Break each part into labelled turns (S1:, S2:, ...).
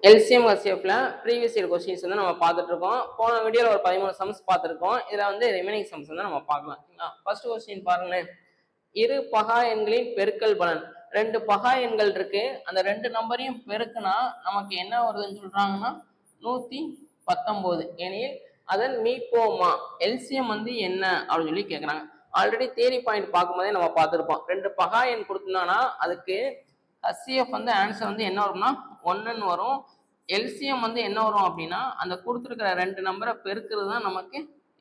S1: LCM ஹெச்எஃப்ல previous year questions வந்து நம்ம பார்த்துட்டு இருக்கோம். போன வீடியோவில் ஒரு 13 சம்ஸ் பார்த்துருக்கோம். இதில் வந்து ரிமைனிங் சம்ஸ் வந்து நம்ம பார்க்கலாம். ஃபர்ஸ்ட் கொஸ்டின் பாருங்களேன். இரு பகா எண்களின் பெருக்கல் பலன். ரெண்டு பகா எண்கள் இருக்கு. அந்த ரெண்டு நம்பரையும் பெருக்குனா நமக்கு என்ன வருதுன்னு சொல்றாங்கன்னா 119 எனில் அதன் மீப்போமா எல்சிஎம் வந்து என்ன அப்படின்னு சொல்லி கேட்குறாங்க. ஆல்ரெடி தியரி பாயிண்ட் பார்க்கும்போதே நம்ம பார்த்துருப்போம். ரெண்டு பகா எண் கொடுத்தோம்னா அதுக்கு ஹச்சிஎஃப் வந்து ஆன்சர் வந்து என்ன வரும்னா 1ன்னு வரும். எல்சிஎம் வந்து என்ன வரும் அப்படின்னா அந்த கொடுத்துருக்கிற ரெண்டு நம்பரை பெருக்கிறது தான் நமக்கு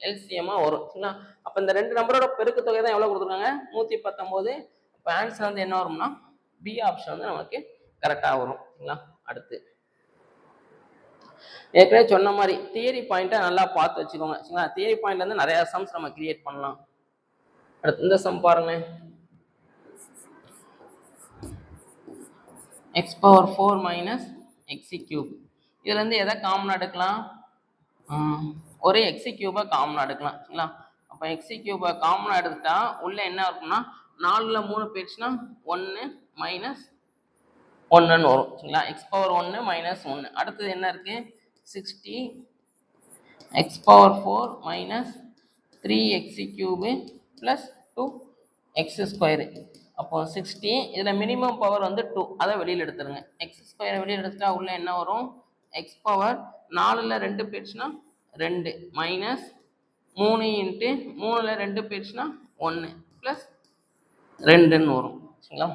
S1: எல்சிஎம்மா வரும். சரிங்களா? அப்போ இந்த ரெண்டு நம்பரோட பெருக்கு தொகை தான் எவ்வளோ கொடுத்துருக்காங்க? 119. இப்போ ஆன்சர் வந்து என்ன வரும்னா பி ஆப்ஷன் வந்து நமக்கு கரெக்டாக வரும். சரிங்களா? அடுத்து ஏற்கனவே சொன்ன மாதிரி தியரி பாயிண்ட்டை நல்லா பார்த்து வச்சுக்கோங்க. சரிங்களா? தியரி பாயிண்ட்ல இருந்து நிறைய சம்ஸ் நம்ம கிரியேட் பண்ணலாம். அடுத்து இந்த சம் பாருங்க. x power 4 minus x cube. இதுல இருந்து எதை காமனா எடுக்கலாம்? ஒரே x cube காமனா எடுக்கலாம். சரிங்களா? அப்போ x cube காமனா எடுத்துட்டா உள்ள என்ன இருக்கும்னா 4ல 3 போயிடுச்சுன்னா 1 மைனஸ் 1ன்னு வரும். சரிங்களா? x power 1 minus 1. அடுத்தது என்ன இருக்கு? 60 x power 4 minus 3x cube plus 2x square. அப்போ 60. இதில் மினிமம் பவர் வந்து 2. அதை வெளியில் எடுத்துருங்க. எக்ஸ் ஸ்கொயரை வெளியில் எடுத்துட்டா உள்ள என்ன வரும்? எக்ஸ் பவர் 4ல் 2 போயிடுச்சுன்னா 2 மைனஸ் 3 இன்ட்டு 3ல் 2 போயிடுச்சுன்னா 1 ப்ளஸ் 2ன்னு வரும். சரிங்களா?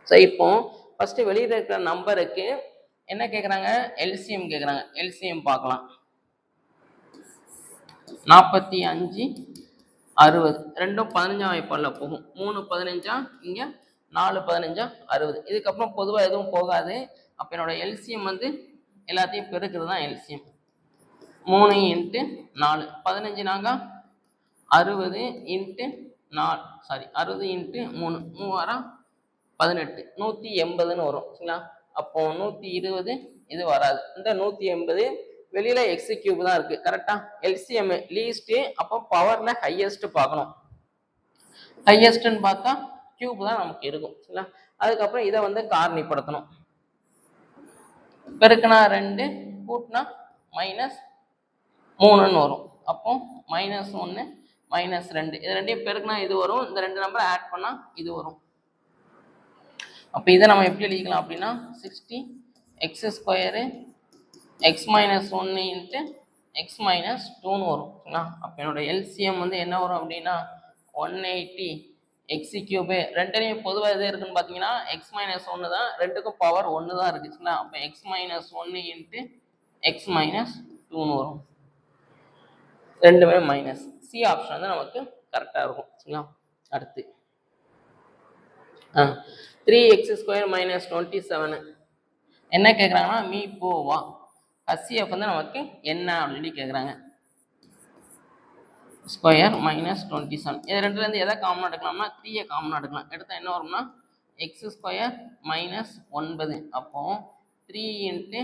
S1: ஸோ இப்போ ஃபஸ்ட்டு வெளியில் இருக்கிற நம்பருக்கு என்ன கேட்குறாங்க? எல்சிஎம் கேட்குறாங்க. எல்சிஎம் பார்க்கலாம். 45 60. ரெண்டும் 15 வாய்ப்பாடில் போகும். 3 15 இங்கே 4 15 60. இதுக்கப்புறம் பொதுவாக எதுவும் போகாது. அப்போ என்னோட எல்சிஎம் வந்து எல்லாத்தையும் பெருக்கிறது தான் எல்சிஎம். 3 இன்ட்டு 4 15 நாங்கள் 60 இன்ட்டு 4 60 இன்ட்டு 3 3 18 180ன்னு வரும். சரிங்களா? அப்போ 120 இது வராது. இந்த 180 வெளியில எக்ஸ் கியூப் தான் இருக்கு. கரெக்டா? LCM least. அப்போ பவர்ல ஹையஸ்ட் பார்க்கணும். ஹையஸ்ட்னு பார்த்தா கியூப் தான் நமக்கு இருக்கும். சரிங்களா? அதுக்கப்புறம் இதை வந்து காரணிப்படுத்தணும். பெருக்குனா 2 கூட்டினா மைனஸ் 3ன்னு வரும். அப்போ மைனஸ் 1 மைனஸ் 2. இது ரெண்டையும் பெருக்குனா இது வரும். இந்த ரெண்டு நம்பரை ஆட் பண்ணா இது வரும். அப்போ இதை நம்ம எப்படி எழுதிக்கலாம் அப்படின்னா 60 x square x minus 1 into x minus 2ன்னு வரும். சரிங்களா? அப்போ என்னோட எல்சிஎம் வந்து என்ன வரும் அப்படின்னா 180 எக்ஸ் கியூபு. ரெண்டுலையும் பொதுவாக எது இருக்குன்னு பார்த்தீங்கன்னா எக்ஸ் மைனஸ் 1 தான். ரெண்டுக்கும் பவர் 1 தான் இருக்குது. சரிங்களா? அப்போ x minus 1 into x minus 2ன்னு வரும். ரெண்டுமே மைனஸ். சி ஆப்ஷன் வந்து நமக்கு கரெக்டாக இருக்கும். சரிங்களா? அடுத்து 3x ஸ்கொயர் மைனஸ் 27 என்ன கேட்குறாங்கன்னா மீ போவா ஹச்சிஎஃப் வந்து நமக்கு என்ன அப்படின்னு கேட்குறாங்க. Square minus 27. இது ரெண்டுலேருந்து எதை காமனாக எடுக்கலாம்னா 3 காமனாக எடுக்கலாம். எடுத்தால் என்ன வரும்னா எக்ஸ் ஸ்கொயர் மைனஸ் 9. அப்போ 3 into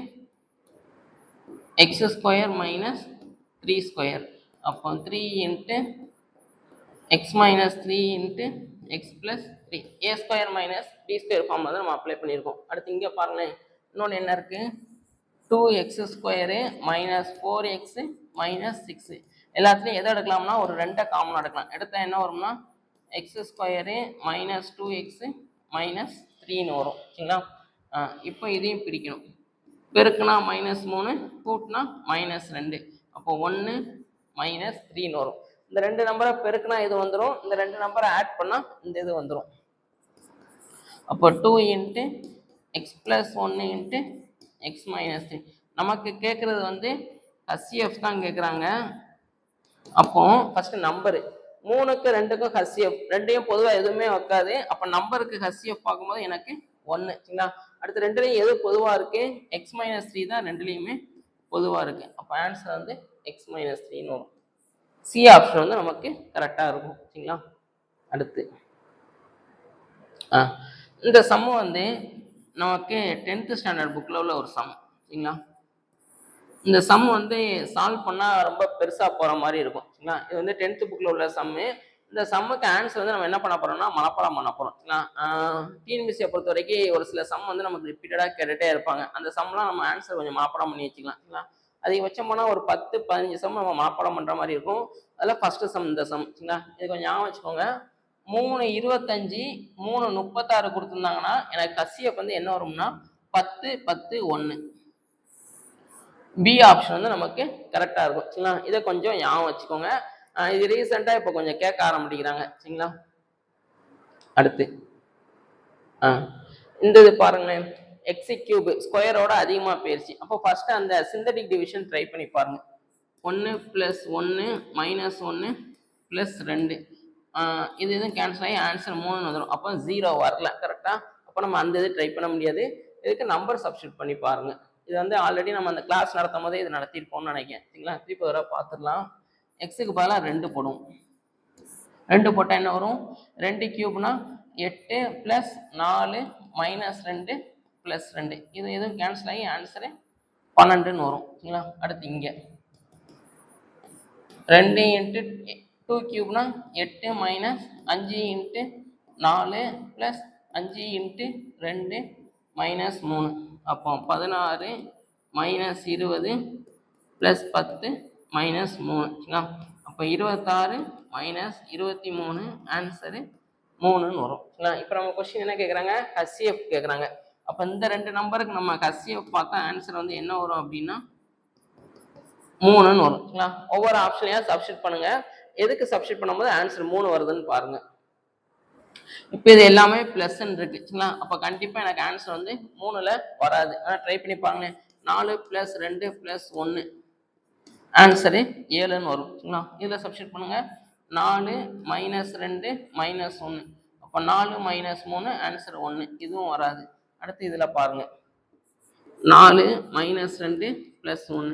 S1: x square minus 3 square. அப்போ 3 into x minus 3 into x plus 3 A square minus B square form வந்து நம்ம அப்ளை பண்ணியிருக்கோம். அடுத்து இங்கே பாருங்களேன். இன்னொன்று என்ன இருக்குது? 2x square minus 4x minus 6. எல்லாத்துலேயும் எதை எடுக்கலாம்னா ஒரு 2 காமனாக எடுக்கலாம். எடுத்தால் என்ன வரும்னா x square minus 2x minus 3ன்னு வரும். சரிங்களா? இப்போ இதையும் பிரிக்கணும். பெருக்குனா மைனஸ் 3 கூட்டினா மைனஸ் 2. அப்போ 1 மைனஸ் 3ன்னு வரும். இந்த ரெண்டு நம்பரை பெருக்குனா இது வந்துடும். இந்த ரெண்டு நம்பரை ஆட் பண்ணால் இந்த இது வந்துடும். அப்போ 2 into x plus 1 into x minus 3. நமக்கு கேட்குறது வந்து ஹச்சிஎஃப் தான் கேட்குறாங்க. அப்போ ஃபஸ்ட்டு நம்பரு 3க்கு 2க்கும் ஹச்சிஎஃப் ரெண்டையும் பொதுவாக எதுவுமே வைக்காது. அப்போ நம்பருக்கு ஹச்சிஎஃப் பார்க்கும்போது எனக்கு 1. சரிங்களா? அடுத்து ரெண்டுலேயும் எது பொதுவாக இருக்குது? எக்ஸ் மைனஸ் 3 தான் ரெண்டுலேயுமே பொதுவாக இருக்குது. அப்போ ஆன்சர் வந்து எக்ஸ் மைனஸ் 3ன்னு வரும். சி ஆப்ஷன் வந்து நமக்கு கரெக்டாக இருக்கும். சரிங்களா? அடுத்து இந்த சம்மு வந்து நமக்கு 10th ஸ்டாண்டர்ட் புக்கில் உள்ள ஒரு சம். சரிங்களா? இந்த சம் வந்து சால்வ் பண்ணால் ரொம்ப பெருசாக போகிற மாதிரி இருக்கும். சரிங்களா? இது வந்து 10th புக்கில் உள்ள சம்மு. இந்த சம்முக்கு ஆன்சர் வந்து நம்ம என்ன பண்ண போறோம்னா மனப்பாடம் பண்ண போறோம். டிஎன்பிஎஸ்சியை பொறுத்த வரைக்கும் ஒரு சில சம் வந்து நமக்கு ரிப்பீட்டடாக கேட்டுட்டே இருப்பாங்க. அந்த சம்லாம் நம்ம ஆன்சர் கொஞ்சம் மனப்பாடம் பண்ணி வச்சுக்கலாம். அதிகபட்சம் போனால் ஒரு 10-15 சம் நம்ம மனப்பாடம் பண்ணுற மாதிரி இருக்கும். அதில் ஃபஸ்ட்டு சம் இந்த சம். இது கொஞ்சம் ஞாபகம் வச்சுக்கோங்க. 3 25 3 36 கொடுத்துருந்தாங்கன்னா எனக்கு கசியப் வந்து என்ன வரும்னா 10 10 1. பி ஆப்ஷன் வந்து நமக்கு கரெக்டாக இருக்கும். சரிங்களா, இதை கொஞ்சம் ஞாபகம் வச்சுக்கோங்க. இது ரீசெண்டாக இப்போ கொஞ்சம் கேட்க ஆரம்பிக்கிறாங்க. சரிங்களா, அடுத்து இந்த இது பாருங்களேன், எக்ஸ் கியூப் ஸ்கொயரோட அதிகமாக போயிடுச்சு. அப்போ ஃபர்ஸ்ட் அந்த சிந்தட்டிக் டிவிஷன் ட்ரை பண்ணி பாருங்க. 1 + 1 - 1 + 2 இது எதுவும் கேன்சல் ஆகி ஆன்சர் 3 வந்துடும். அப்போ 0 வரல. கரெக்டாக? அப்போ நம்ம அந்த இது ட்ரை பண்ண முடியாது. இதுக்கு நம்பர் சப்ஸ்டியூட் பண்ணி பாருங்க. இது வந்து ஆல்ரெடி நம்ம அந்த கிளாஸ் நடத்தும் போதே இது நடத்திருப்போம்னு நினைக்கிறேன். சரிங்களா, திருப்பி வர பார்த்துடலாம். எக்ஸுக்கு பதிலாக 2 போடும். 2 போட்டால் என்ன வரும்? 2 கியூப்னா 8 + 4 - 2 + 2. இது எதுவும் கேன்சல் ஆகி ஆன்சரு 12ன்னு வரும். சரிங்களா, அடுத்து இங்கே 2 × 2 கியூப்னா 8 - 5 × 4 + 5 × 2 - 3. அப்போ 16 - 20 + 10 - 3. அப்போ 26 - 23 ஆன்சரு 3ன்னு வரும். இப்போ நம்ம கொஸ்டின் என்ன கேட்குறாங்க? ஹச்சிஎஃப் கேட்குறாங்க. அப்போ இந்த 2 நம்பருக்கு நம்ம ஹச்சிஎஃப் பார்த்தா ஆன்சர் வந்து என்ன வரும் அப்படின்னா 3ன்னு வரும். ஒவ்வொரு ஆப்ஷனையா சப்ஸ்டியூட் பண்ணுங்க. எதுக்கு சப்ஸ்டியூட் பண்ணும்போது ஆன்சர் 3 வருதுன்னு பாருங்க. இப்போ இது எல்லாமே ப்ளஸ்ன்னு இருக்கு. அப்போ கண்டிப்பாக எனக்கு ஆன்சர் வந்து 3ல் வராது. ஆனால் ட்ரை பண்ணி பாருங்களேன். 4 + 2 + 1 ஆன்சரு 7ன்னு வரும். இதில் சப்ஸ்டியூட் பண்ணுங்க. 4 - 2 - 1. அப்போ 4 - 3 ஆன்சர் 1. இதுவும் வராது. அடுத்து இதில் பாருங்க. 4 - 2 + 1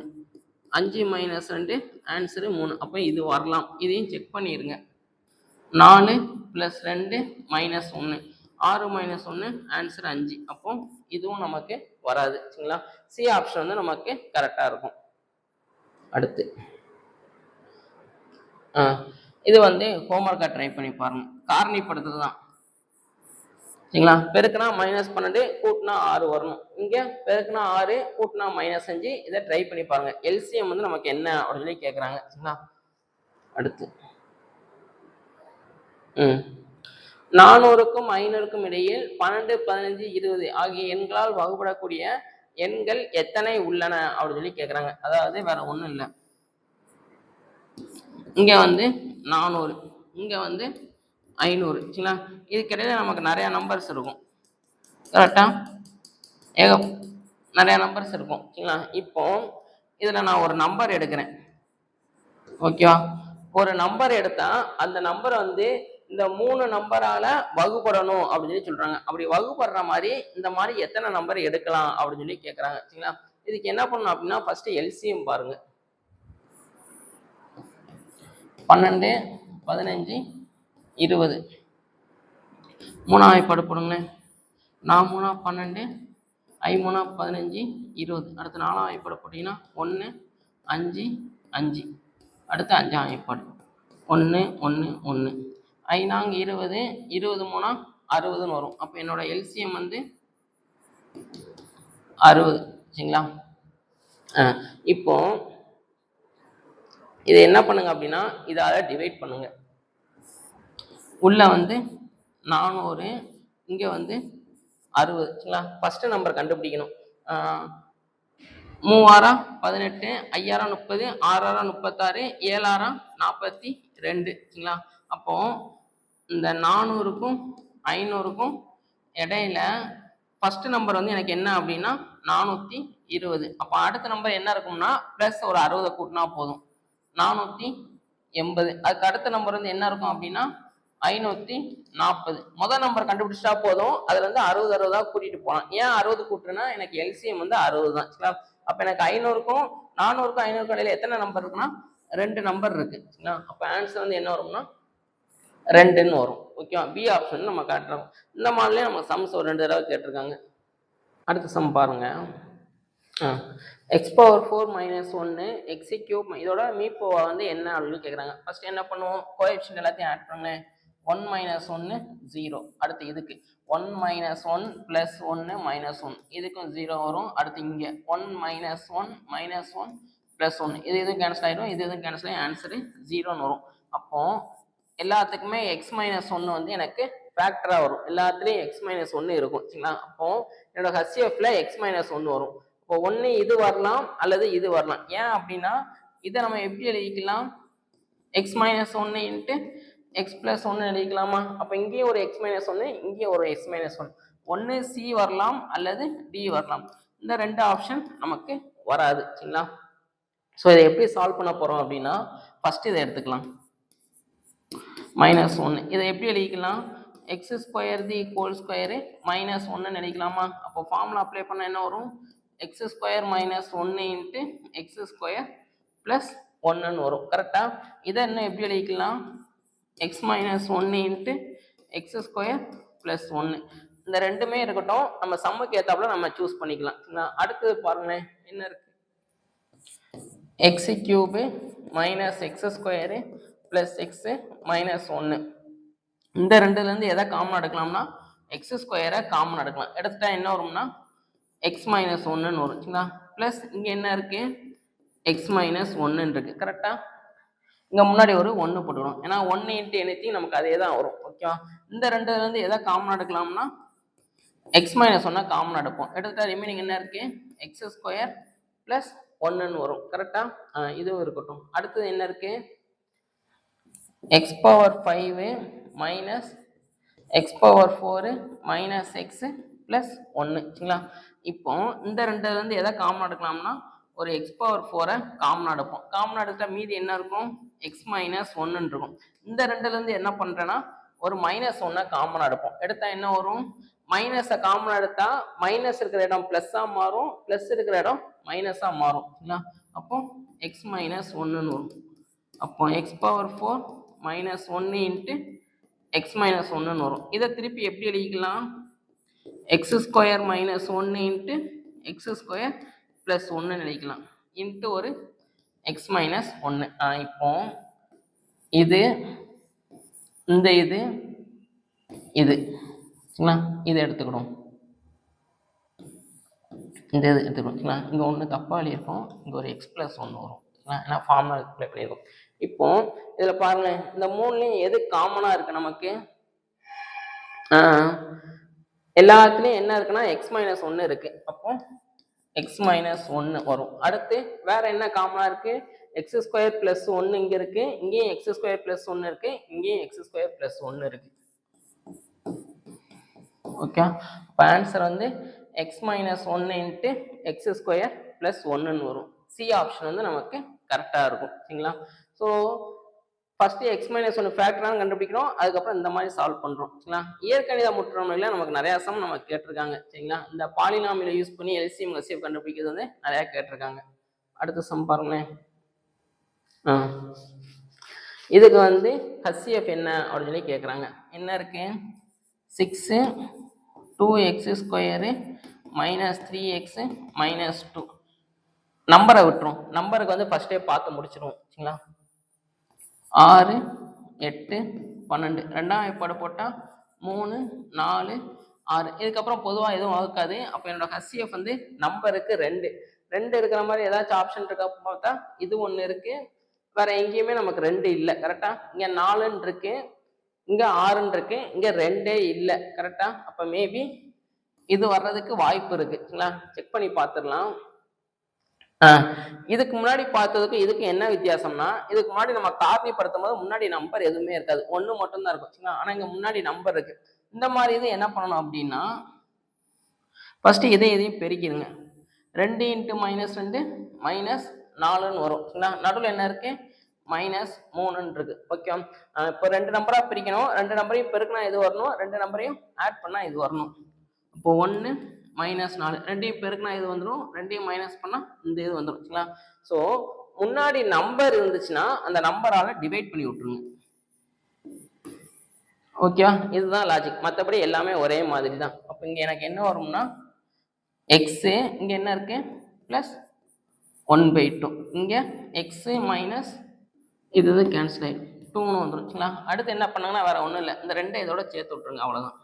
S1: 5 - 2 ஆன்சரு 3. அப்போ இது வரலாம். இதையும் செக் பண்ணிடுங்க. 4 + 2 - 1 6 - 1 ஆன்சர் 5. அப்போ இதுவும் நமக்கு வராது. சரிங்களா, சி ஆப்ஷன் வந்து நமக்கு கரெக்டாக இருக்கும். அடுத்து இது வந்து ஹோம்ஒர்க்காக ட்ரை பண்ணி பாருங்க. காரணிப்படுத்துறது தான். சரிங்களா, பெருக்குனா -12 கூட்டினா 6 வரணும். இங்கே பெருக்குனா 6 கூட்டினா -5. இதை ட்ரை பண்ணி பாருங்க. எல்சிஎம் வந்து நமக்கு என்ன அப்படின்னு சொல்லி கேட்குறாங்க. சரிங்களா, அடுத்து 400க்கும் 500க்கும் இடையில் 12 15 20 ஆகிய எண்களால் வகுப்படக்கூடிய எண்கள் எத்தனை உள்ளன அப்படின்னு சொல்லி கேட்குறாங்க. அதாவது வேற ஒன்றும் இல்லை. இங்கே வந்து 400, இங்கே வந்து 500. சரிங்களா, இதுக்கிடையில நமக்கு நிறையா நம்பர்ஸ் இருக்கும். கரெக்டாக? நிறையா நம்பர்ஸ் இருக்கும். சரிங்களா, இப்போ இதில் நான் ஒரு நம்பர் எடுக்கிறேன். ஓகேவா? ஒரு நம்பர் எடுத்தா அந்த நம்பரை வந்து இந்த 3 நம்பரால வகுப்படணும் அப்படின்னு சொல்லி சொல்றாங்க. அப்படி வகுப்படுற மாதிரி இந்த மாதிரி எத்தனை நம்பர் எடுக்கலாம் அப்படின்னு சொல்லி கேட்குறாங்க. சரிங்களா, இதுக்கு என்ன பண்ணணும் அப்படின்னா ஃபர்ஸ்ட் எல்சிஎம் பாருங்க. 12 15 20 மூணாவது படுப்படுங்களேன். 4 3 12 5 3 15 20. அடுத்து 4வது படு போட்டிங்கன்னா 1 5 5. அடுத்து 5வது படு 1 1 1 5 20 20 3 60ன்னு வரும். அப்போ என்னோட எல்சிஎம் வந்து 60. சரிங்களா, இப்போ இதை என்ன பண்ணுங்க அப்படின்னா இதால டிவைட் பண்ணுங்க. உள்ள வந்து 400, இங்கே வந்து 60. சரிங்களா, ஃபர்ஸ்ட் நம்பர் கண்டுபிடிக்கணும். 3 18 5 30 6 36 7 42. சரிங்களா, அப்போ இந்த 400க்கும் 500க்கும் இடையில ஃபர்ஸ்ட் நம்பர் வந்து எனக்கு என்ன அப்படின்னா 420. அப்போ அடுத்த நம்பர் என்ன இருக்கும்னா ப்ளஸ் ஒரு 60 கூட்டினா போதும், 480. அதுக்கு அடுத்த நம்பர் வந்து என்ன இருக்கும் அப்படின்னா 540. முதல் நம்பர் கண்டுபிடிச்சா போதும். அதுல இருந்து 60 60 கூட்டிட்டு போகலாம். ஏன் 60 கூட்டுனா எனக்கு எல்சிஎம் வந்து 60 தான். சரிங்களா, அப்போ எனக்கு 500க்கும் 400க்கும் 500க்கும் இடையில எத்தனை நம்பர் இருக்குன்னா 2 நம்பர் இருக்கு. சரிங்களா, அப்போ ஆன்சர் வந்து என்ன வரும்னா 2ன்னு வரும். ஓகேவா, பி ஆப்ஷன் நம்ம காட்டுறோம். இந்த மாதிரிலே நம்ம சம்ஸ் ஒரு 2 தடவை கேட்டிருக்காங்க. அடுத்த சம் பாருங்க. X power 4 minus 1 XE cube இதோட மீப்போவை வந்து என்ன அப்படின்னு கேட்குறாங்க. ஃபர்ஸ்ட் என்ன பண்ணுவோம், கோஎஃபிஷியன்ட் எல்லாத்தையும் ஆட் பண்ணுங்க. 1 மைனஸ் 1 0. அடுத்து இதுக்கு 1 மைனஸ் 1 ப்ளஸ் 1 மைனஸ் 1 இதுக்கும் 0 வரும். அடுத்து இங்கே 1 மைனஸ் 1 மைனஸ் 1 ப்ளஸ் 1 இது எதுவும் கேன்சல் ஆகிடும், இது எதுவும் கேன்சல் ஆகி ஆன்சரு 0ன்னு வரும். அப்போ எல்லாத்துக்குமே எக்ஸ் மைனஸ் 1 வந்து எனக்கு ஃபேக்டராக வரும். எல்லாத்துலேயும் எக்ஸ் மைனஸ் 1 இருக்கும் சரிங்களா. அப்போ என்னோட ஹச்சிஎஃப்ல எக்ஸ் மைனஸ் 1 வரும். இப்போ ஒன்று இது வரலாம் அல்லது இது வரலாம். ஏன் அப்படின்னா இதை நம்ம எப்படி எழுதிக்கலாம், x minus 1 into X plus 1 எழுதிக்கலாமா. அப்போ இங்கேயும் ஒரு எக்ஸ் மைனஸ் 1 இங்கேயும் ஒரு எக்ஸ் மைனஸ் 1. ஒன்று சி வரலாம் அல்லது டி வரலாம். இந்த ரெண்டு ஆப்ஷன் நமக்கு வராது சரிங்களா. ஸோ இதை எப்படி சால்வ் பண்ண போகிறோம் அப்படின்னா ஃபஸ்ட்டு இதை எடுத்துக்கலாம். மைனஸ் 1 இதை எப்படி எழுதிக்கலாம், x square the whole square minus 1ன்னு எழுதிக்கலாமா. அப்போ ஃபார்முலா அப்ளை பண்ண என்ன வரும், x square minus 1 into x square plus 1ன்னு வரும் கரெக்டாக. இதை இன்னும் எப்படி எழுதிக்கலாம், x minus 1 into x square plus 1. இந்த ரெண்டுமே இருக்கட்டும், நம்ம சம்முக்கு ஏற்றாப்புல நம்ம சூஸ் பண்ணிக்கலாம். அடுத்தது பாருங்களேன் என்ன இருக்கு, X cube minus X square plus x minus 1. இந்த ரெண்டுலேருந்து எதை காமன் எடுக்கலாம்னா எக்ஸ் ஸ்கொயரை காமன் எடுக்கலாம். எடுத்துட்டா என்ன வரும்னா எக்ஸ் மைனஸ் 1ன்னு வரும் சரிங்களா. ப்ளஸ் இங்கே என்ன இருக்குது, எக்ஸ் மைனஸ் 1ன்னு இருக்குது கரெக்டாக. இங்கே முன்னாடி ஒரு 1 போட்டுக்கணும், ஏன்னா 1 இன்ட்டு எனித்திங் நமக்கு அதே தான் வரும் ஓகேவா. இந்த ரெண்டுலேருந்து எதை காமன் எடுக்கலாம்னா எக்ஸ் மைனஸ் 1 காமன் எடுப்போம். எடுத்துட்டா ரிமைனிங் என்ன இருக்குது, எக்ஸ் ஸ்கொயர் ப்ளஸ் 1ன்னு வரும் கரெக்டாக. இதுவும் இருக்கட்டும். அடுத்தது என்ன இருக்குது, X power 5 minus X power 4 minus x plus 1 சரிங்களா. இப்போ இந்த ரெண்டுலேருந்து எதை காமன் எடுக்கலாம்னா ஒரு எக்ஸ் பவர் 4 காமன் எடுப்போம். காமன் எடுத்தால் மீதி என்ன இருக்கும், எக்ஸ் மைனஸ் 1ன்னு இருக்கும். இந்த ரெண்டுலேருந்து என்ன பண்ணுறேன்னா ஒரு மைனஸ் 1 காமன் எடுப்போம். எடுத்தால் என்ன வரும், மைனஸை காமன் எடுத்தால் மைனஸ் இருக்கிற இடம் ப்ளஸ்ஸாக மாறும், ப்ளஸ் இருக்கிற இடம் மைனஸாக மாறும் சரிங்களா. அப்போ எக்ஸ் மைனஸ் 1ன்னு வரும். அப்போ x power 4 minus 1 into x minus 1ன்னு வரும். இதை திருப்பி எப்படி எழுதிக்கலாம், x square minus 1 into x square plus 1ன்னு எழுதிக்கலாம் இன்ட்டு ஒரு எக்ஸ் மைனஸ் 1. இப்போ இது இந்த இது சரிங்களா, இதை எடுத்துக்கணும், இந்த இது எடுத்துக்கணும் சரிங்களா. இங்கே ஒன்று தப்பாக எழுதியிருக்கோம், இங்கே ஒரு எக்ஸ் ப்ளஸ் 1 வரும் சரிங்களா, ஏன்னா ஃபார்முலா அப்ளை பண்ணியிருக்கோம். இப்போ இதில் பாருங்களேன், இந்த மூணுலேயும் எது காமனாக இருக்குது நமக்கு, எல்லாத்துலேயும் என்ன இருக்குன்னா எக்ஸ் மைனஸ் 1 இருக்குது. அப்போ எக்ஸ் மைனஸ் 1 வரும். அடுத்து வேற என்ன காமனாக இருக்குது, எக்ஸ் ஸ்கொயர் ப்ளஸ் 1 இங்கே இருக்குது, இங்கேயும் எக்ஸ் ஸ்கொயர் ப்ளஸ் 1 இருக்குது, இங்கேயும் எக்ஸ் ஸ்கொயர் ப்ளஸ் 1 இருக்குது ஓகே. இப்போ ஆன்சர் வந்து x minus 1 into x square plus 1ன்னு வரும். சி ஆப்ஷன் வந்து நமக்கு கரெக்டாக இருக்கும் சரிங்களா. ஸோ ஃபஸ்ட்டு எக்ஸ் மைனஸ் 1 ஃபேக்டரானு கண்டுபிடிக்கிறோம், அதுக்கப்புறம் இந்த மாதிரி சால்வ் பண்ணுறோம் சரிங்களா. இயற்கணித முற்றுமையில் நமக்கு நிறையா சம் நமக்கு கேட்டிருக்காங்க சரிங்களா. இந்த பாலினாமியலை யூஸ் பண்ணி எல்சிஎம் ஹெச்சிஎஃப் கண்டுபிடிக்கிறது வந்து நிறையா கேட்டிருக்காங்க. அடுத்த சம் பாருங்களேன். இதுக்கு வந்து ஹச்சிஎஃப் என்ன அப்படின்னு சொல்லி கேட்குறாங்க. என்ன இருக்கு, 6 2x square minus 3x minus 2. நம்பரை விட்டுரும், நம்பருக்கு வந்து ஃபஸ்ட்டே பார்த்து முடிச்சிடுவோம் சரிங்களா. 6 8 12 ரெண்டாம் ஏற்பாடு போட்டால் 3 4 6. இதுக்கப்புறம் பொதுவாக எதுவும் வகுக்காது. அப்போ என்னோட ஹச்சிஎஃப் வந்து நம்பருக்கு 2 இருக்கிற மாதிரி ஏதாச்சும் ஆப்ஷன் இருக்கா பார்த்தா இது ஒன்று இருக்குது, வேற எங்கேயுமே நமக்கு 2 இல்லை கரெக்டாக. இங்கே 4ன்னு இருக்கு, இங்கே 6ன்னு இருக்கு, இங்கே 2 இல்லை கரெக்டா. அப்போ மேபி இது வர்றதுக்கு வாய்ப்பு இருக்கு சரிங்களா. செக் பண்ணி பார்த்துடலாம். இதுக்கு முன்னாடி பார்த்ததுக்கு இதுக்கு என்ன வித்தியாசம்னா, இதுக்கு முன்னாடி நம்ம காரணிப்படுத்தும் போது முன்னாடி நம்பர் எதுவுமே இருக்காது, 1 மட்டும்தான் இருக்கும் சரிங்களா. ஆனால் இங்கே முன்னாடி நம்பர் இருக்கு. இந்த மாதிரி இது என்ன பண்ணணும் அப்படின்னா ஃபர்ஸ்ட் இதையும் பெருக்கிடுங்க. 2 இன்ட்டு மைனஸ் 2 மைனஸ் 4ன்னு வரும் சரிங்களா. நடுவில் என்ன இருக்கு, மைனஸ் 3ன்னு இருக்கு ஓகே. இப்போ 2 நம்பரா பிரிக்கணும், 2 நம்பரையும் பெருக்கினா இது வரணும், 2 நம்பரையும் ஆட் பண்ணா இது வரணும். இப்போ 1 மைனஸ் 4 ரெண்டையும் பெருக்கினா இது வந்துடும், ரெண்டையும் மைனஸ் பண்ணா இந்த இது வந்துடும் சரிங்களா. ஸோ முன்னாடி நம்பர் இருந்துச்சுன்னா அந்த நம்பரால டிவைட் பண்ணி விட்டுருங்க ஓகே. இதுதான் லாஜிக், மற்றபடி எல்லாமே ஒரே மாதிரி தான். அப்போ இங்கே எனக்கு என்ன வரும்னா எக்ஸு, இங்கே என்ன இருக்கு ப்ளஸ் 1/2 இங்கே எக்ஸு மைனஸ் இது கேன்சல் ஆகிடும் 2ன்னு வந்துருச்சுங்களா. அடுத்து என்ன பண்ணாங்கன்னா வேறு ஒன்றும் இல்லை, இந்த ரெண்டை இதோட சேர்த்து விட்ருங்க, அவ்வளோதான்.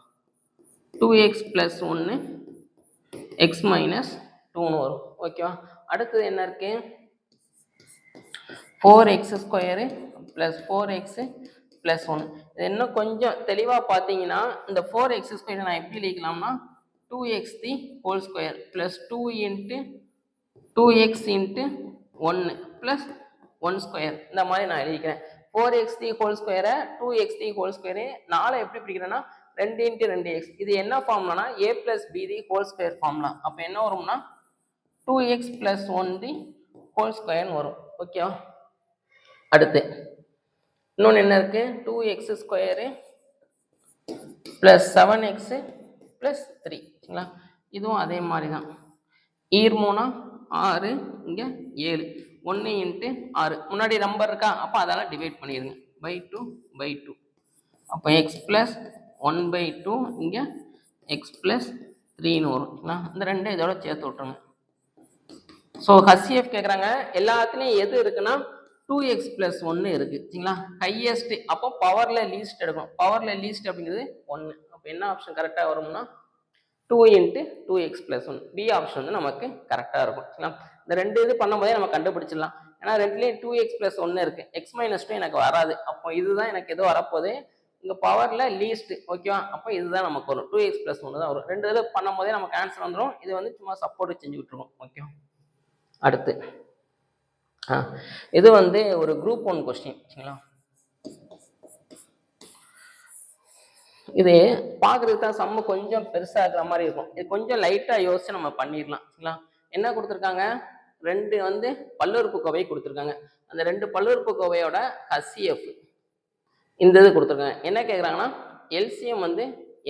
S1: 2x + 1 எக்ஸ் மைனஸ் 2ன்னு வரும். ஓகேவா. அடுத்தது என்ன இருக்குது, 4x² + 4x + 1. இது இன்னும் கொஞ்சம் தெளிவாக பார்த்தீங்கன்னா இந்த 4x² நான் எப்படி எழுதிக்கலாம்னா 2x² + 2 × 2x × 1 + 1² இந்த மாதிரி நான் எழுதிக்கிறேன். 4x² 2x² 4 எப்படி பிடிக்கிறேன்னா 2 × 2x. இது என்ன ஃபார்ம்லானா a + b² ஃபார்ம்லாம். அப்போ என்ன வரும்னா 2x + 1² வரும். ஓகேவா. அடுத்து இன்னொன்று என்ன இருக்குது, 2x² + 7x + 3. சரிங்களா. இதுவும் அதே மாதிரி தான். 3 6, இங்கே 7, 1 × 6 முன்னாடி நம்பர் இருக்கா, அப்போ அதெல்லாம் டிவைட் பண்ணிடுங்க /2/2. அப்போ x + 1/2 இங்கே x + 3ன்னு வரும். இந்த ரெண்டு இதோட சேர்த்து விட்ருங்க. ஸோ HCF கேட்குறாங்க, எல்லாத்துலேயும் எது இருக்குன்னா 2x + 1 இருக்குது. சரிங்களா. ஹையஸ்ட் அப்போ பவரில் லீஸ்ட் எடுக்கணும். பவரில் லீஸ்ட் அப்படிங்கிறது 1. அப்போ என்ன ஆப்ஷன் கரெக்டாக வரும்னா 2 × 2x + 1. பி ஆப்ஷன் வந்து நமக்கு கரெக்டாக இருக்கும். சரிங்களா. இந்த ரெண்டு இது பண்ணும்போதே நம்ம கண்டுபிடிச்சிடலாம். ஏன்னா ரெண்டுலேயும் 2x + 1 இருக்குது. x - 2 எனக்கு வராது. அப்போ இதுதான் எனக்கு எதோ வரப்போகுது, இங்கே பவரில் லீஸ்ட். ஓகேவா. அப்போ இதுதான் நமக்கு வரும், 2x + 1 தான் வரும். ரெண்டு இது பண்ணும்போதே நமக்கு ஆன்சர் வந்துடும். இது வந்து சும்மா சப்போர்ட் செஞ்சு விட்டுருவோம். ஓகே. அடுத்து இது வந்து ஒரு குரூப் 1 கொஸ்டின். சரிங்களா. இது பார்க்குறதுக்கு தான் சம்மு கொஞ்சம் பெருசாக இருக்கிற மாதிரி இருக்கும். இது கொஞ்சம் லைட்டாக யோசிச்சு நம்ம பண்ணிடலாம். சரிங்களா. என்ன கொடுத்துருக்காங்க, 2 வந்து பல்லுறுப்புக்கோவை கொடுத்துருக்காங்க. அந்த 2 பல்லுறுப்புக்கோவையோட HCF இந்த இது கொடுத்துருக்காங்க. என்ன கேட்குறாங்கன்னா எல்சிஎம் வந்து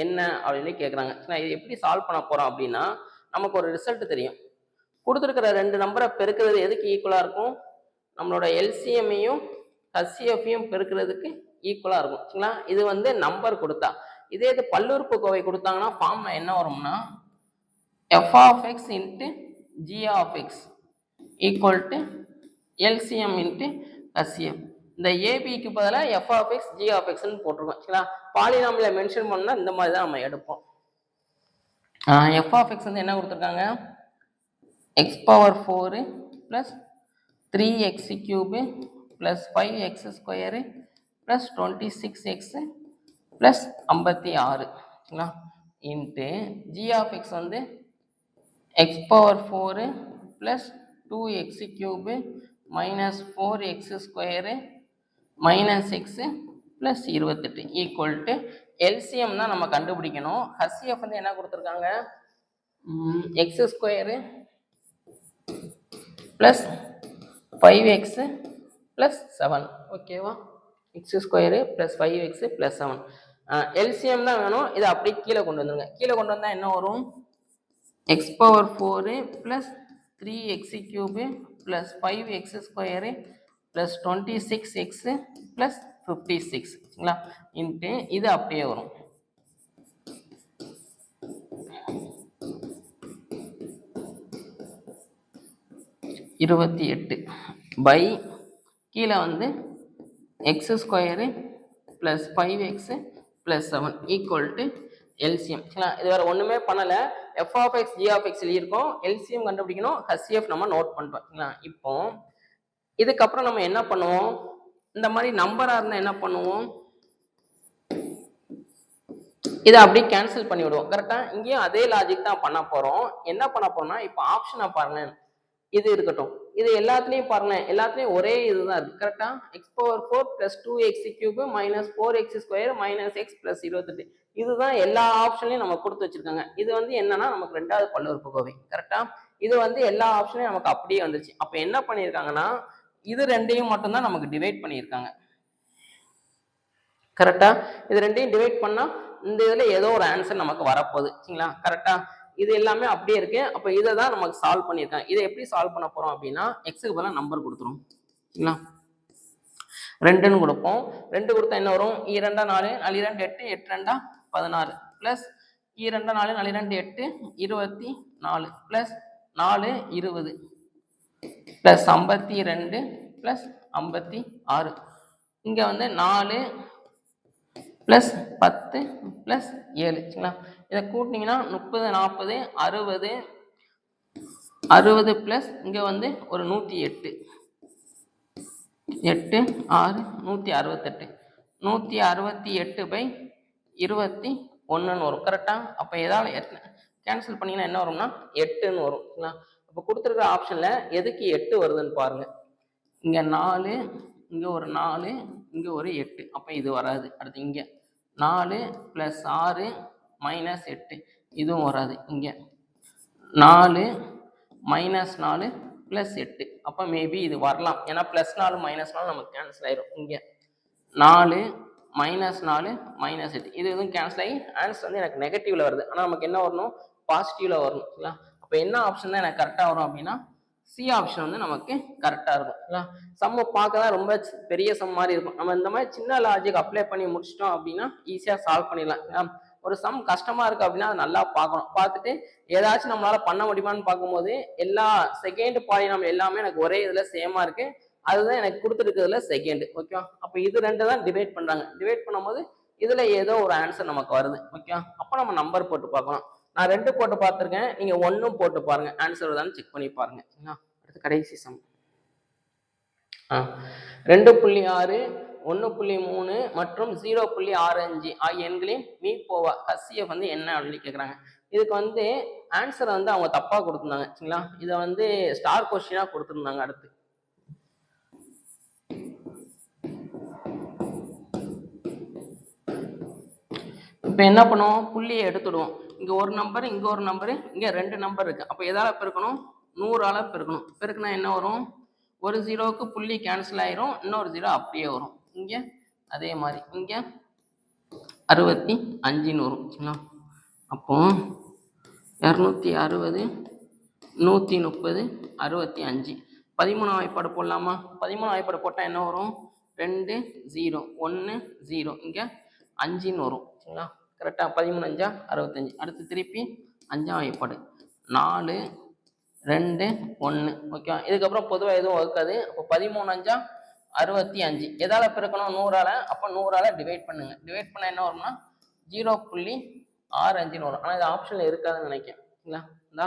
S1: என்ன அப்படின்னு கேட்குறாங்க. இது எப்படி சால்வ் பண்ண போகிறோம் அப்படின்னா, நமக்கு ஒரு ரிசல்ட் தெரியும். கொடுத்துருக்கிற 2 நம்பரை பெருக்கிறது எதுக்கு ஈக்குவலாக இருக்கும், நம்மளோட எல்சிஎம்மையும் HCFையும் பெருக்கிறதுக்கு ஈக்குவலாக இருக்கும். சரிங்களா. இது வந்து நம்பர் கொடுத்தா. இதே இது பல்லுறுப்புக்கோவை கொடுத்தாங்கன்னா ஃபார்ம்ல என்ன வரும்னா f(x) × g(x) = LCM × HCF. இந்த ஏபிக்கு பதிலாக f(x) g(x)ன்னு போட்டிருக்கோம். சரிங்களா. பாலினாமியலை மென்ஷன் பண்ணால் இந்த மாதிரி தான் நம்ம எடுப்போம். f(x) வந்து என்ன கொடுத்துருக்காங்க, x⁴ + 3x³ + 5x² + 26x + 56. சரிங்களா. இன்ட்டு g(x) வந்து x⁴ + 2x³ - 4x² - x + 28 equal LCM தான் நம்ம கண்டுபிடிக்கணும். HCF வந்து என்ன கொடுத்துருக்காங்க, x² + 5x + 7. ஓகேவா. x² + 5x + 7. எல்சிஎம் தான் வேணும். இதை அப்படியே கீழே கொண்டு வந்துருங்க. கீழே கொண்டு வந்தால் என்ன வரும், x⁴ + 3x³ + 5x² + 26x + 56. சரிங்களா. இன்ட்டு இது அப்படியே வரும். பை கீழே வந்து x² + 5x + 7 ஈக்குவல் எல்சிஎம். இது வேறு ஒன்றுமே பண்ணலை. f(x) g(x) எழுதியிருக்கோம். எல்சிஎம் கண்டுபிடிக்கணும். HCF நம்ம நோட் பண்ணுறோம். இப்போ இதுக்கப்புறம் நம்ம என்ன பண்ணுவோம், இந்த மாதிரி நம்பராக இருந்தால் என்ன பண்ணுவோம், இதை அப்படியே கேன்சல் பண்ணி விடுவோம். கரெக்டாக. இங்கேயும் அதே லாஜிக் தான் பண்ண போகிறோம். என்ன பண்ண போறோம்னா, இப்போ ஆப்ஷனை பாருங்க, இது இருக்கட்டும். இது எல்லாத்துலேயும் பாருங்க, எல்லாத்துலேயும் ஒரே இதுதான் இருக்கு. கரெக்டா. x⁴ + 2x³ - 4x² - x + 28. இதுதான் எல்லா ஆப்ஷன்லையும் நம்ம கொடுத்து வச்சிருக்காங்க. இது வந்து என்னன்னா நமக்கு 2வது பல்லுறுப்புக்கோவை. கரெக்டா. இது வந்து எல்லா ஆப்ஷன்லையும் நமக்கு அப்படியே வந்துச்சு. அப்போ என்ன பண்ணியிருக்காங்கன்னா, இது ரெண்டையும் மட்டும்தான் நமக்கு டிவைட் பண்ணியிருக்காங்க. கரெக்டா. இது ரெண்டையும் டிவைட் பண்ணா இந்த இதுல ஏதோ ஒரு ஆன்சர் நமக்கு வரப்போகுது. சரிங்களா. கரெக்டா. இது எல்லாமே அப்படியே இருக்கு. அப்போ இதை தான் நமக்கு சால்வ் பண்ணியிருக்காங்க. இதை எப்படி சால்வ் பண்ண போறோம் அப்படின்னா, எக்ஸுக்கு பதிலாக நம்பர் கொடுத்துரும். சரிங்களா. 2ன்னு கொடுப்போம். 2 கொடுத்தா என்ன வரும், 2 4 4 2 8 8 2 16 + 2 4 4 2 8 24 + 4 20 ப்ளஸ் 52 ப்ளஸ் 56. இங்கே வந்து 4 ப்ளஸ் 10 ப்ளஸ் 7 சரிங்களா. இதை கூட்டினீங்கன்னா 30 40 60 60 ப்ளஸ் இங்கே வந்து ஒரு 108 8 6 168 168/21 வரும் கரெக்டாக. அப்போ ஏதாவது கேன்சல் பண்ணிங்கன்னா என்ன வரும்னா 8ன்னு வரும் சரிங்களா. அப்போ கொடுத்துருக்குற ஆப்ஷனில் எதுக்கு 8 வருதுன்னு பாருங்கள். இங்கே 4 இங்கே ஒரு 4 இங்கே ஒரு 8 அப்போ இது வராது. அடுத்து இங்கே 4 + 6 - 8 இதுவும் வராது. இங்கே 4 - 4 + 8 அப்போ மேபி இது வரலாம். ஏன்னா +4 -4 நமக்கு கேன்சல் ஆயிரும். இங்கே 4 -4 -8 இது எதுவும் கேன்சல் ஆகி ஆன்சர் வந்து எனக்கு நெகட்டிவ்ல வருது. ஆனால் நமக்கு என்ன வரணும், பாசிட்டிவ்ல வரணும் சரிங்களா. அப்போ என்ன ஆப்ஷன் தான் எனக்கு கரெக்டாக வரும் அப்படின்னா சி ஆப்ஷன் வந்து நமக்கு கரெக்டாக இருக்கும் சரிங்களா. சம்ம பார்க்க தான் ரொம்ப பெரிய சம் மாதிரி இருக்கும். நம்ம இந்த மாதிரி சின்ன லாஜிக் அப்ளை பண்ணி முடிச்சிட்டோம் அப்படின்னா ஈஸியாக சால்வ் பண்ணிடலாம். ஒரு சம் கஷ்டமா இருக்கு அப்படின்னா அதை நல்லா பார்க்கணும். பார்த்துட்டு ஏதாச்சும் நம்மளால பண்ண முடியுமான்னு பார்க்கும்போது எல்லா செகண்ட் பாலினாமியல் எல்லாமே எனக்கு ஒரே இதில் சேமா இருக்கு. அதுதான் எனக்கு கொடுத்துருக்கிறதுல செகண்ட். ஓகேவா. அப்போ இது ரெண்டு தான் டிவைட் பண்றாங்க. டிவைட் பண்ணும்போது இதுல ஏதோ ஒரு ஆன்சர் நமக்கு வருது. ஓகேவா. அப்போ நம்ம நம்பர் போட்டு பார்க்கலாம். நான் 2 போட்டு பார்த்துருக்கேன். நீங்க 1 போட்டு பாருங்க, ஆன்சர் வருதான்னு செக் பண்ணி பாருங்க. அடுத்து கடைசி சம் 2.6 1.3 மற்றும் 0.65 ஆகிய எண்களின் மீப்போவா HCF வந்து என்ன அப்படின்னு கேட்குறாங்க. இதுக்கு வந்து ஆன்சர் வந்து அவங்க தப்பா கொடுத்துருந்தாங்க சரிங்களா. இதை வந்து ஸ்டார் கொஸ்டினா கொடுத்துருந்தாங்க. அடுத்து இப்போ என்ன பண்ணுவோம், புள்ளியை எடுத்துடுவோம். இங்கே ஒரு நம்பர் இங்கே ஒரு நம்பரு இங்கே 2 நம்பர் இருக்கு. அப்போ எதால பெருக்கணும், 100ஆல பெருக்கணும். பெருக்குனா என்ன வரும், ஒரு 0க்கு புள்ளி கேன்சல் ஆயிரும், இன்னொரு 0 அப்படியே வரும். இங்கே அதே மாதிரி இங்கே 65ன்னு வரும் சரிங்களா. அப்போ 260 130 65 13 வாய்ப்பாடு போடலாமா. 13 வாய்ப்பாடு போட்டால் என்ன வரும், 2 0 1 0 இங்கே 5ன்னு வரும் சரிங்களா. கரெக்டாக 13 5 65. அடுத்து திருப்பி 5ஆம் வாய்ப்பாடு 4 2 1 ஓகே. இதுக்கப்புறம் பொதுவாக எதுவும் வகுக்காது. அப்போ 13 5 65 எதால பெருக்கணும், 100ஆல. அப்போ 100ஆல டிவைட் பண்ணுங்க. டிவைட் பண்ண என்ன வரும்னா 0.65ன்னு வரும். ஆனால் இது ஆப்ஷனில் இருக்காதுன்னு நினைக்கிறேன் சரிங்களா. இந்த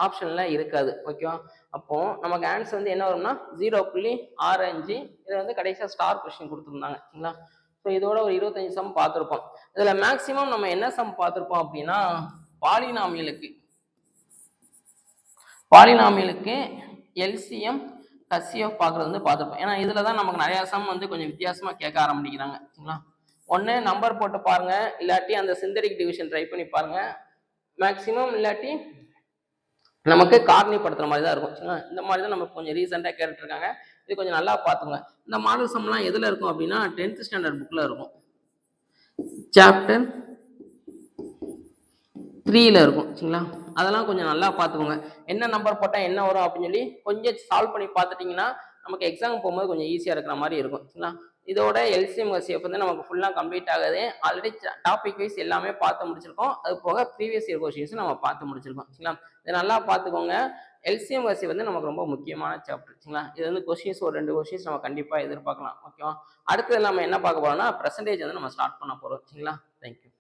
S1: ஆப்ஷன்லாம் இருக்காது. ஓகேவா. அப்போ நமக்கு ஆன்சர் வந்து என்ன வரும்னா 0.65. இதை வந்து கடைசியாக ஸ்டார் கொஸ்டின் கொடுத்துருந்தாங்க சரிங்களா. ஸோ இதோட ஒரு 25 சம் பார்த்துருப்போம். இதில் மேக்சிமம் நம்ம என்ன சம் பார்த்துருப்போம் அப்படின்னா பாலினாமியலுக்கு எல்சிஎம் HCF பார்க்குறது வந்து பார்த்துருப்போம். ஏன்னா இதில் தான் நமக்கு நிறையா சம் வந்து கொஞ்சம் வித்தியாசமாக கேட்க ஆரம்பிக்கிறாங்க சரிங்களா. ஒன்று நம்பர் போட்டு பாருங்க, இல்லாட்டி அந்த சிந்தடிக் டிவிஷன் ட்ரை பண்ணி பாருங்க. மேக்சிமம் இல்லாட்டி நமக்கு காரணிப்படுத்துற மாதிரி தான் இருக்கும் சரிங்களா. இந்த மாதிரி தான் நமக்கு கொஞ்சம் ரீசெண்டாக கேட்டுருக்காங்க. இது கொஞ்சம் நல்லா பார்த்துங்க. இந்த மாடல் சம்லாம் எதில் இருக்கும் அப்படின்னா 10th ஸ்டாண்டர்ட் புக்கில் இருக்கும், சாப்டர் 3ல் இருக்கும் சரிங்களா. அதெல்லாம் கொஞ்சம் நல்லா பார்த்துக்கோங்க. என்ன நம்பர் போட்டால் என்ன வரும் அப்படின்னு சொல்லி கொஞ்சம் சால்வ் பண்ணி பார்த்துட்டிங்கன்னா நமக்கு எக்ஸாம் போகும்போது கொஞ்சம் ஈஸியாக இருக்கிற மாதிரி இருக்கும் சரிங்களா. இதோட எல்சிஎம் HCF வந்து நமக்கு ஃபுல்லாக கம்ப்ளீட் ஆகுது. ஆல்ரெடி டாபிக் வைஸ் எல்லாமே பார்த்து முடிச்சிருக்கோம். அது போக ப்ரீவியஸ் இயர் கொஸ்டின்ஸும் நம்ம பார்த்து முடிச்சிருக்கோம் சரிங்களா. இதை நல்லா பார்த்துக்கோங்க. எல்சிஎம் HCF வந்து நமக்கு ரொம்ப முக்கியமான சாப்டர் சரிங்களா. இது வந்து கொஸ்டின்ஸ் ஒரு 2 கொஸ்டின்ஸ் நம்ம கண்டிப்பாக எதிர்பார்க்கலாம். ஓகேவா. அடுத்தது நம்ம என்ன பார்க்க போறோம்னா பெர்சன்டேஜ் வந்து நம்ம ஸ்டார்ட் பண்ண போகிறோம் சரிங்களா. தேங்க்யூ.